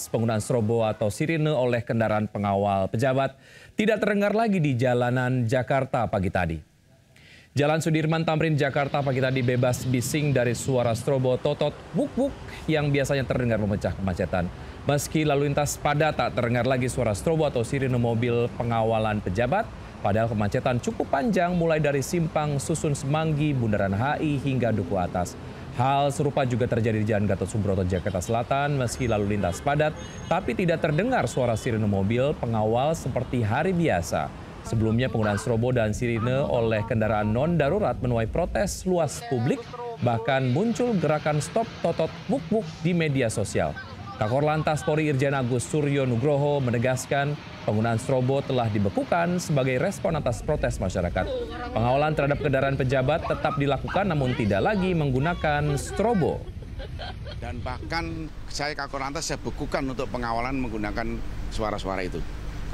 penggunaan strobo atau sirine oleh kendaraan pengawal pejabat tidak terdengar lagi di jalanan Jakarta pagi tadi. Jalan Sudirman Tamrin Jakarta pagi tadi bebas bising dari suara strobo totot buk-buk yang biasanya terdengar memecah kemacetan. Meski lalu lintas padat, tak terdengar lagi suara strobo atau sirine mobil pengawalan pejabat. Padahal kemacetan cukup panjang mulai dari Simpang Susun Semanggi, Bundaran HI hingga Duku Atas. Hal serupa juga terjadi di Jalan Gatot Subroto, Jakarta Selatan. Meski lalu lintas padat, tapi tidak terdengar suara sirine mobil pengawal seperti hari biasa. Sebelumnya penggunaan strobo dan sirine oleh kendaraan non-darurat menuai protes luas publik. Bahkan muncul gerakan stop totot buk-buk di media sosial. Kakor Lantas Polri Irjen Agus Suryo Nugroho menegaskan penggunaan strobo telah dibekukan sebagai respon atas protes masyarakat. Pengawalan terhadap kendaraan pejabat tetap dilakukan namun tidak lagi menggunakan strobo. Dan bahkan saya Kakor Lantas saya bekukan untuk pengawalan menggunakan suara-suara itu.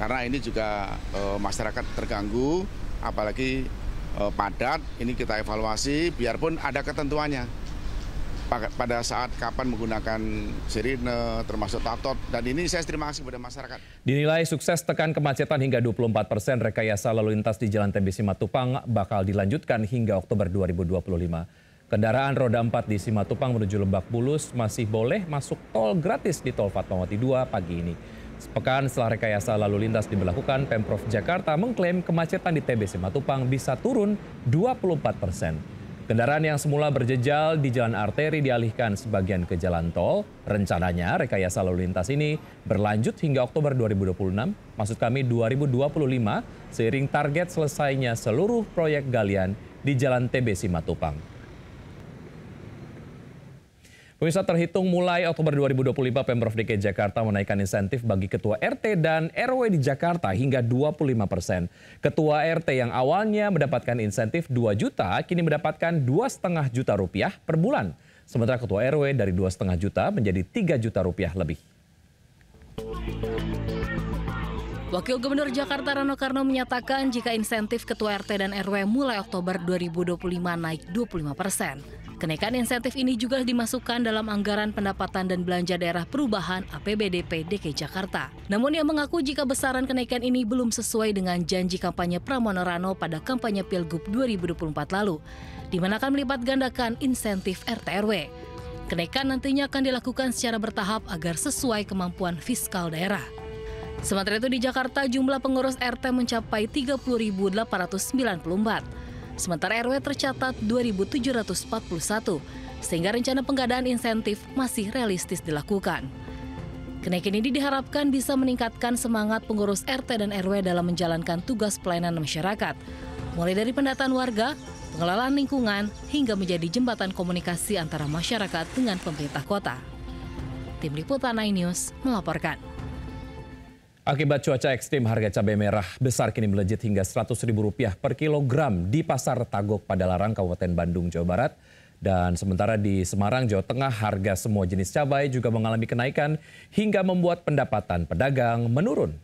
Karena ini juga masyarakat terganggu, apalagi padat, ini kita evaluasi biarpun ada ketentuannya. Pada saat kapan menggunakan sirine, termasuk tatot, dan ini saya terima kasih kepada masyarakat. Dinilai sukses tekan kemacetan hingga 24%, rekayasa lalu lintas di Jalan TB Simatupang bakal dilanjutkan hingga Oktober 2025. Kendaraan roda 4 di Simatupang menuju Lebak Bulus masih boleh masuk tol gratis di Tol Fatmawati 2 pagi ini. Sepekan setelah rekayasa lalu lintas diberlakukan, Pemprov Jakarta mengklaim kemacetan di TB Simatupang bisa turun 24%. Kendaraan yang semula berjejal di jalan arteri dialihkan sebagian ke jalan tol. Rencananya rekayasa lalu lintas ini berlanjut hingga Oktober 2026, maksud kami 2025, seiring target selesainya seluruh proyek galian di Jalan TB Simatupang. Pemirsa, terhitung mulai Oktober 2025, Pemprov DKI Jakarta menaikkan insentif bagi Ketua RT dan RW di Jakarta hingga 25%. Ketua RT yang awalnya mendapatkan insentif 2 juta, kini mendapatkan 2,5 juta rupiah per bulan. Sementara Ketua RW dari 2,5 juta menjadi 3 juta rupiah lebih. Wakil Gubernur Jakarta Rano Karno menyatakan jika insentif Ketua RT dan RW mulai Oktober 2025 naik 25%. Kenaikan insentif ini juga dimasukkan dalam anggaran pendapatan dan belanja daerah perubahan APBDP DKI Jakarta. Namun ia mengaku jika besaran kenaikan ini belum sesuai dengan janji kampanye Pramono Rano pada kampanye Pilgub 2024 lalu, di mana akan melipat gandakan insentif RT/RW. Kenaikan nantinya akan dilakukan secara bertahap agar sesuai kemampuan fiskal daerah. Sementara itu di Jakarta jumlah pengurus RT mencapai 30.894. Sementara RW tercatat 2.741, sehingga rencana penggandaan insentif masih realistis dilakukan. Kenaikan ini diharapkan bisa meningkatkan semangat pengurus RT dan RW dalam menjalankan tugas pelayanan masyarakat, mulai dari pendataan warga, pengelolaan lingkungan, hingga menjadi jembatan komunikasi antara masyarakat dengan pemerintah kota. Tim Liputan iNews melaporkan. Akibat cuaca ekstrim, harga cabai merah besar kini melejit hingga Rp100.000 per kilogram di Pasar Tagok Padalarang, Kabupaten Bandung, Jawa Barat. Dan sementara di Semarang, Jawa Tengah, harga semua jenis cabai juga mengalami kenaikan hingga membuat pendapatan pedagang menurun.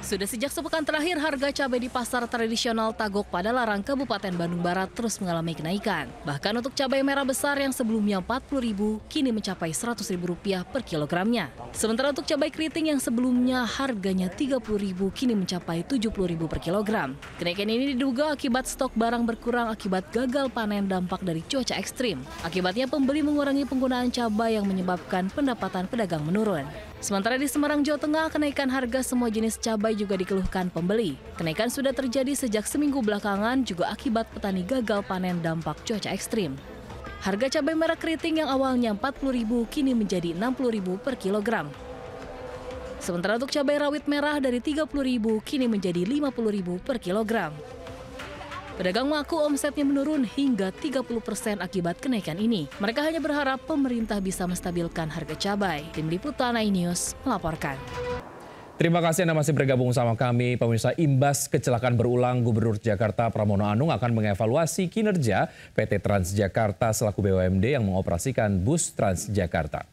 Sudah sejak sepekan terakhir, harga cabai di pasar tradisional Tagok Padalarang, Kabupaten Bandung Barat terus mengalami kenaikan. Bahkan untuk cabai merah besar yang sebelumnya Rp40.000, kini mencapai Rp100.000 per kilogramnya. Sementara untuk cabai keriting yang sebelumnya harganya Rp30.000, kini mencapai Rp70.000 per kilogram. Kenaikan ini diduga akibat stok barang berkurang akibat gagal panen dampak dari cuaca ekstrim. Akibatnya pembeli mengurangi penggunaan cabai yang menyebabkan pendapatan pedagang menurun. Sementara di Semarang, Jawa Tengah, kenaikan harga semua jenis cabai juga dikeluhkan pembeli. Kenaikan sudah terjadi sejak seminggu belakangan juga akibat petani gagal panen dampak cuaca ekstrim. Harga cabai merah keriting yang awalnya Rp40.000 kini menjadi Rp60.000 per kilogram. Sementara untuk cabai rawit merah dari Rp30.000 kini menjadi Rp50.000 per kilogram. Pedagang mengaku omsetnya menurun hingga 30% akibat kenaikan ini. Mereka hanya berharap pemerintah bisa menstabilkan harga cabai. Tim Liputan iNews melaporkan. Terima kasih Anda masih bergabung sama kami. Pemirsa, imbas kecelakaan berulang, Gubernur Jakarta Pramono Anung akan mengevaluasi kinerja PT Transjakarta selaku BUMD yang mengoperasikan bus Transjakarta.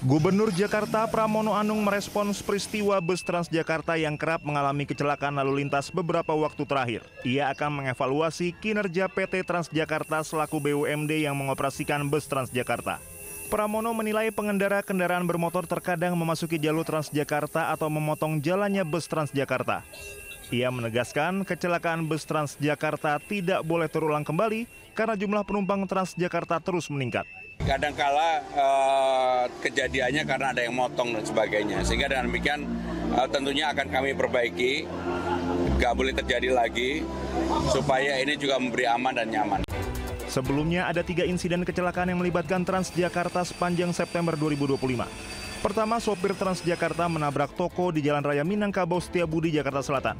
Gubernur Jakarta Pramono Anung merespons peristiwa bus Transjakarta yang kerap mengalami kecelakaan lalu lintas beberapa waktu terakhir. Ia akan mengevaluasi kinerja PT Transjakarta selaku BUMD yang mengoperasikan bus Transjakarta. Pramono menilai pengendara kendaraan bermotor terkadang memasuki jalur Transjakarta atau memotong jalannya bus Transjakarta. Ia menegaskan kecelakaan bus Transjakarta tidak boleh terulang kembali karena jumlah penumpang Transjakarta terus meningkat. Kadangkala kejadiannya karena ada yang motong dan sebagainya. Sehingga dengan demikian tentunya akan kami perbaiki, nggak boleh terjadi lagi, supaya ini juga memberi aman dan nyaman. Sebelumnya ada 3 insiden kecelakaan yang melibatkan Transjakarta sepanjang September 2025. Pertama, sopir Transjakarta menabrak toko di Jalan Raya Minangkabau Setiabudi, Jakarta Selatan.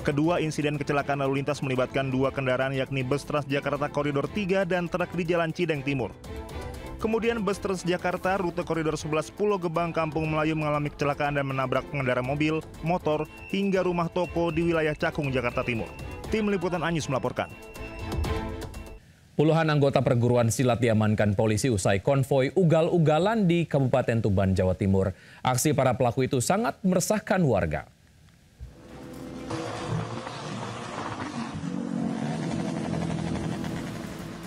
Kedua, insiden kecelakaan lalu lintas melibatkan 2 kendaraan yakni bus Transjakarta Koridor 3 dan truk di Jalan Cideng Timur. Kemudian bus Transjakarta rute Koridor 11 Pulau Gebang Kampung Melayu mengalami kecelakaan dan menabrak pengendara mobil, motor, hingga rumah toko di wilayah Cakung, Jakarta Timur. Tim Liputan Anyus melaporkan. Puluhan anggota perguruan silat diamankan polisi usai konvoi ugal-ugalan di Kabupaten Tuban, Jawa Timur. Aksi para pelaku itu sangat meresahkan warga.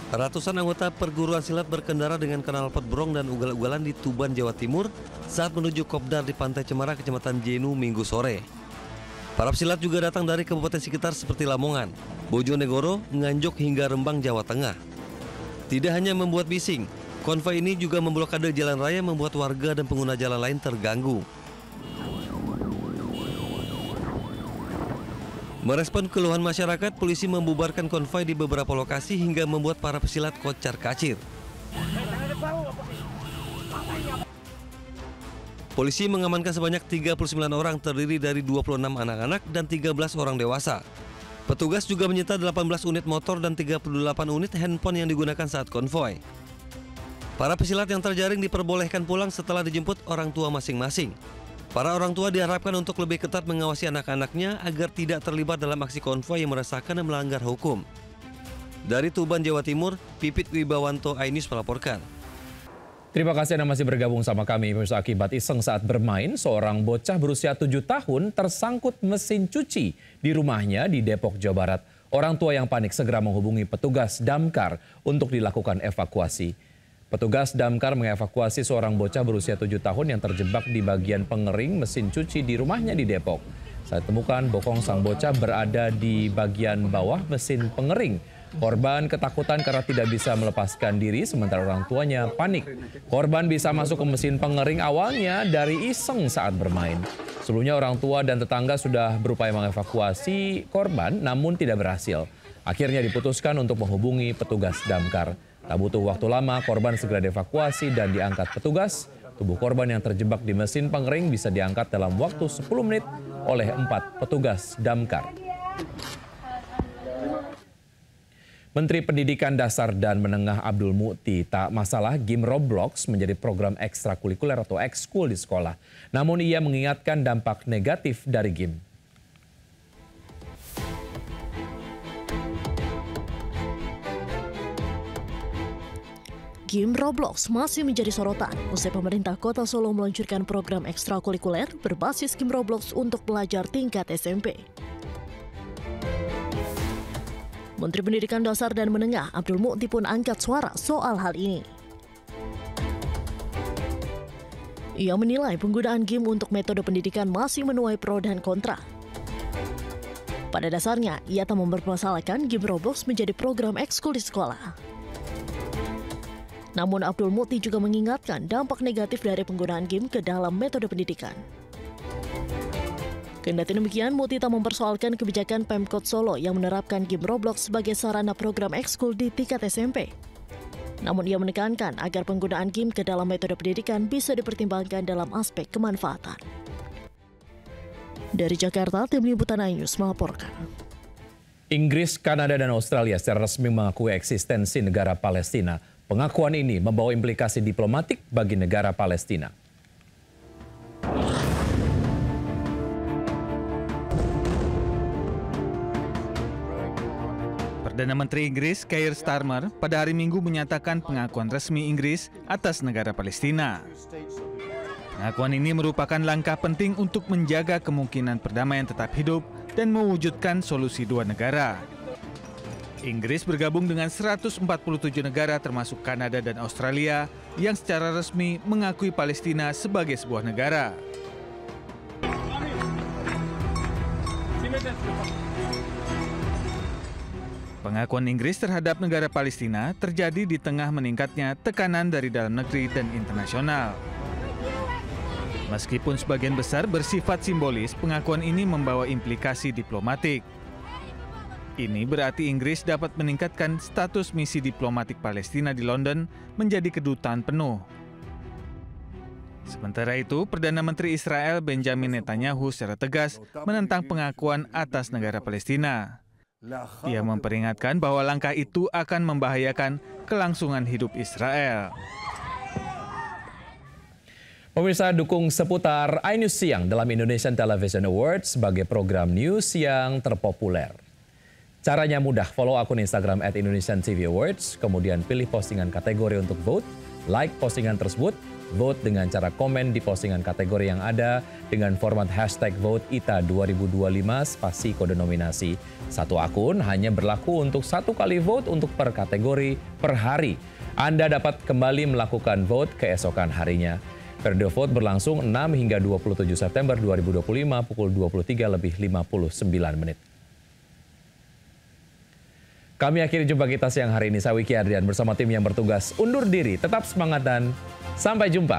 Ratusan anggota perguruan silat berkendara dengan knalpot brong dan ugal-ugalan di Tuban, Jawa Timur saat menuju kopdar di Pantai Cemara, Kecamatan Jenu, Minggu sore. Para pesilat juga datang dari kabupaten sekitar seperti Lamongan, Bojonegoro, Nganjuk hingga Rembang, Jawa Tengah. Tidak hanya membuat bising, konvoi ini juga memblokade jalan raya membuat warga dan pengguna jalan lain terganggu. Merespon keluhan masyarakat, polisi membubarkan konvoi di beberapa lokasi hingga membuat para pesilat kocar-kacir. Polisi mengamankan sebanyak 39 orang terdiri dari 26 anak-anak dan 13 orang dewasa. Petugas juga menyita 18 unit motor dan 38 unit handphone yang digunakan saat konvoi. Para pesilat yang terjaring diperbolehkan pulang setelah dijemput orang tua masing-masing. Para orang tua diharapkan untuk lebih ketat mengawasi anak-anaknya agar tidak terlibat dalam aksi konvoi yang meresahkan dan melanggar hukum. Dari Tuban, Jawa Timur, Pipit Wibawanto, iNews melaporkan. Terima kasih Anda masih bergabung sama kami. Pemirsa, akibat iseng saat bermain, seorang bocah berusia 7 tahun tersangkut mesin cuci di rumahnya di Depok, Jawa Barat. Orang tua yang panik segera menghubungi petugas damkar untuk dilakukan evakuasi. Petugas damkar mengevakuasi seorang bocah berusia 7 tahun yang terjebak di bagian pengering mesin cuci di rumahnya di Depok. Saat temukan, bokong sang bocah berada di bagian bawah mesin pengering. Korban ketakutan karena tidak bisa melepaskan diri, sementara orang tuanya panik. Korban bisa masuk ke mesin pengering awalnya dari iseng saat bermain. Sebelumnya orang tua dan tetangga sudah berupaya mengevakuasi korban, namun tidak berhasil. Akhirnya diputuskan untuk menghubungi petugas damkar. Tak butuh waktu lama, korban segera dievakuasi dan diangkat petugas. Tubuh korban yang terjebak di mesin pengering bisa diangkat dalam waktu 10 menit oleh 4 petugas damkar. Menteri Pendidikan Dasar dan Menengah Abdul Mukti tak masalah game Roblox menjadi program ekstrakurikuler atau ekskul di sekolah. Namun ia mengingatkan dampak negatif dari game. Game Roblox masih menjadi sorotan usai pemerintah Kota Solo meluncurkan program ekstrakurikuler berbasis game Roblox untuk pelajar tingkat SMP. Menteri Pendidikan Dasar dan Menengah Abdul Mukti pun angkat suara soal hal ini. Ia menilai penggunaan game untuk metode pendidikan masih menuai pro dan kontra. Pada dasarnya, ia tak mempermasalahkan game Roblox menjadi program ekskul di sekolah. Namun Abdul Mukti juga mengingatkan dampak negatif dari penggunaan game ke dalam metode pendidikan. Kendati demikian, Mukti tak mempersoalkan kebijakan Pemkot Solo yang menerapkan game Roblox sebagai sarana program ekskul di tingkat SMP. Namun ia menekankan agar penggunaan game ke dalam metode pendidikan bisa dipertimbangkan dalam aspek kemanfaatan. Dari Jakarta, Tim Liputan iNews melaporkan. Inggris, Kanada, dan Australia secara resmi mengakui eksistensi negara Palestina. Pengakuan ini membawa implikasi diplomatik bagi negara Palestina. Perdana Menteri Inggris Keir Starmer pada hari Minggu menyatakan pengakuan resmi Inggris atas negara Palestina. Pengakuan ini merupakan langkah penting untuk menjaga kemungkinan perdamaian tetap hidup dan mewujudkan solusi dua negara. Inggris bergabung dengan 147 negara termasuk Kanada dan Australia yang secara resmi mengakui Palestina sebagai sebuah negara. Pengakuan Inggris terhadap negara Palestina terjadi di tengah meningkatnya tekanan dari dalam negeri dan internasional. Meskipun sebagian besar bersifat simbolis, pengakuan ini membawa implikasi diplomatik. Ini berarti Inggris dapat meningkatkan status misi diplomatik Palestina di London menjadi kedutaan penuh. Sementara itu, Perdana Menteri Israel Benjamin Netanyahu secara tegas menentang pengakuan atas negara Palestina. Ia memperingatkan bahwa langkah itu akan membahayakan kelangsungan hidup Israel. Pemirsa, dukung seputar iNews Siang dalam Indonesian Television Awards sebagai program news yang terpopuler. Caranya mudah, follow akun Instagram @IndonesianTV Awards, kemudian pilih postingan kategori untuk vote, like postingan tersebut, vote dengan cara komen di postingan kategori yang ada dengan format hashtag #VoteITA 2025 spasi kode nominasi. Satu akun hanya berlaku untuk satu kali vote untuk per kategori per hari. Anda dapat kembali melakukan vote keesokan harinya. Periode vote berlangsung 6 hingga 27 September 2025 pukul 23:59. Kami akhiri jumpa kita siang hari ini. Saya Wiki Adrian bersama tim yang bertugas undur diri. Tetap semangat dan sampai jumpa.